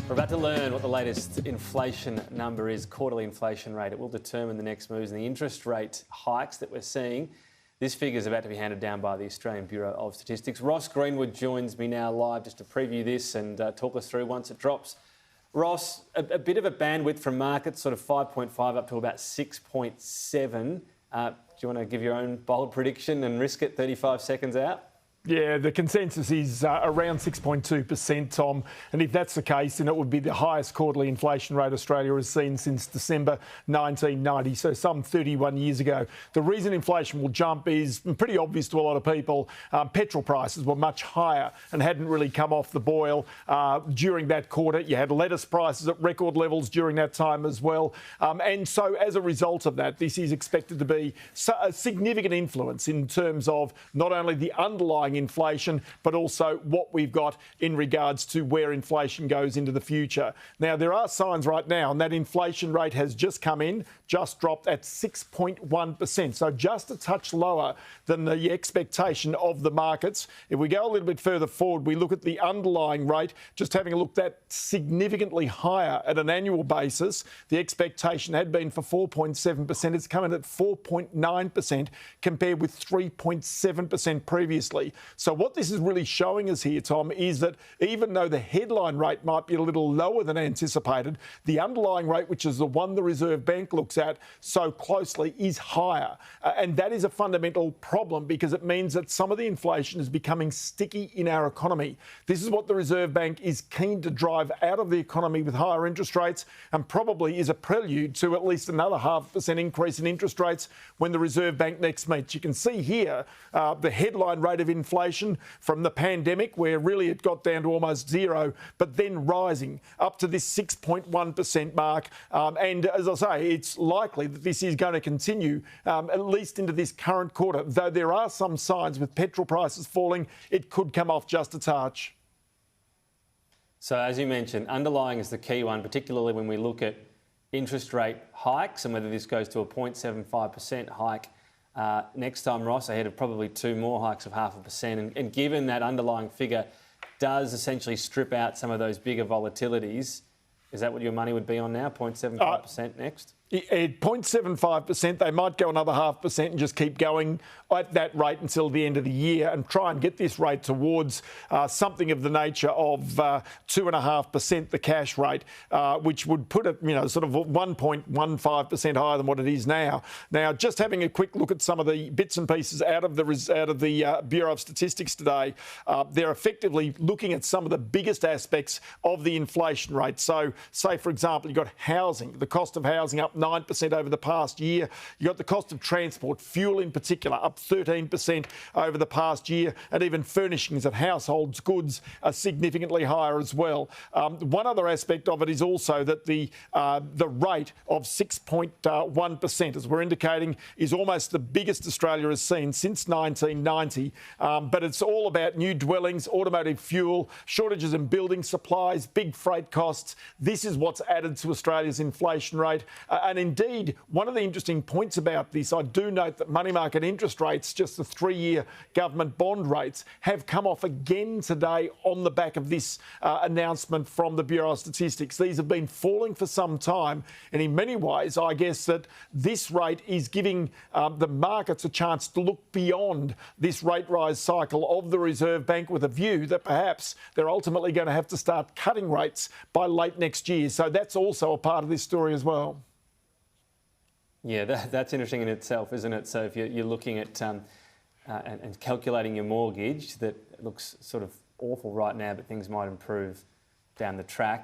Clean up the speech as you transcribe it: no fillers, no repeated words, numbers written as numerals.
We're about to learn what the latest inflation number is, quarterly inflation rate. It will determine the next moves and the interest rate hikes that we're seeing. This figure is about to be handed down by the Australian Bureau of Statistics. Ross Greenwood joins me now live just to preview this and talk us through once it drops. Ross, a bit of a bandwidth from markets, sort of 5.5 up to about 6.7. Do you want to give your own bold prediction and risk it 35 seconds out? Yeah, the consensus is around 6.2%, Tom. And if that's the case, then it would be the highest quarterly inflation rate Australia has seen since December 1990, so some 31 years ago. The reason inflation will jump is pretty obvious to a lot of people. Petrol prices were much higher and hadn't really come off the boil during that quarter. You had lettuce prices at record levels during that time as well. And so as a result of that, this is expected to be a significant influence in terms of not only the underlying inflation, but also what we've got in regards to where inflation goes into the future. Now, there are signs right now, and that inflation rate has just come in, just dropped at 6.1%, so just a touch lower than the expectation of the markets. If we go a little bit further forward, we look at the underlying rate, just having a look, that's significantly higher at an annual basis. The expectation had been for 4.7%. It's come in at 4.9% compared with 3.7% previously. So what this is really showing us here, Tom, is that even though the headline rate might be a little lower than anticipated, the underlying rate, which is the one the Reserve Bank looks at so closely, is higher. And that is a fundamental problem because it means that some of the inflation is becoming sticky in our economy. This is what the Reserve Bank is keen to drive out of the economy with higher interest rates, and probably is a prelude to at least another 0.5% increase in interest rates when the Reserve Bank next meets. You can see here the headline rate of inflation from the pandemic, where really it got down to almost zero, but then rising up to this 6.1% mark. And as I say, it's likely that this is going to continue at least into this current quarter. Though there are some signs with petrol prices falling, it could come off just a touch. So as you mentioned, underlying is the key one, particularly when we look at interest rate hikes and whether this goes to a 0.75% hike next time, Ross, ahead of probably two more hikes of 0.5%. And given that underlying figure does essentially strip out some of those bigger volatilities, is that what your money would be on now, 0.75% next? At 0.75%, they might go another 0.5% and just keep going at that rate until the end of the year and try and get this rate towards something of the nature of 2.5%, the cash rate, which would put it, sort of 1.15% higher than what it is now. Now, just having a quick look at some of the bits and pieces out of the Bureau of Statistics today, they're effectively looking at some of the biggest aspects of the inflation rate. So, say for example, you've got housing, the cost of housing up 9% over the past year. You've got the cost of transport, fuel in particular, up 13% over the past year, and even furnishings and household goods are significantly higher as well. One other aspect of it is also that the rate of 6.1%, as we're indicating, is almost the biggest Australia has seen since 1990. But it's all about new dwellings, automotive fuel, shortages in building supplies, big freight costs. This is what's added to Australia's inflation rate. And indeed, one of the interesting points about this, I do note that money market interest rates, just the 3-year government bond rates, have come off again today on the back of this announcement from the Bureau of Statistics. These have been falling for some time, and in many ways, I guess that this rate is giving the markets a chance to look beyond this rate rise cycle of the Reserve Bank with a view that perhaps they're ultimately going to have to start cutting rates by late next year. So that's also a part of this story as well. Yeah, that's interesting in itself, isn't it? So if you're looking at and calculating your mortgage, that looks sort of awful right now, but things might improve down the track.